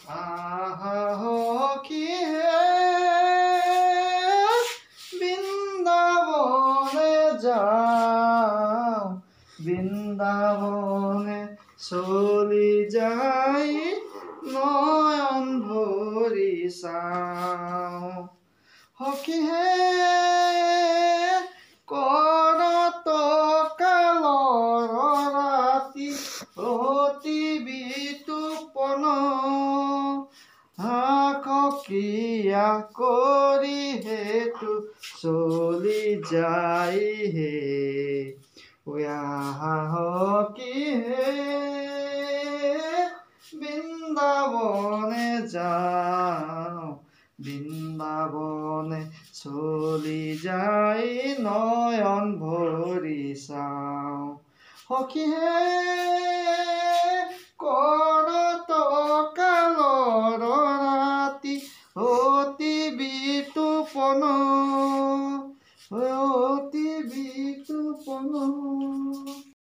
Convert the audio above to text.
আহা সখী হে বৃন্দাবনে যাও বৃন্দাবনে চলি যাই নয়ন ভৰি চাওঁ সখী হে কৰত কালৰ ৰাতি অতি বিতুপন ক্ৰিয়া কৰি হেতু চলি যাই হে সখী হে বৃন্দাবনে যাওঁ বৃন্দাবনে চলি যাই নয়ন ভৰি চাওঁ সখী হে কৰত কালৰ ৰাতি অতি বিতুপন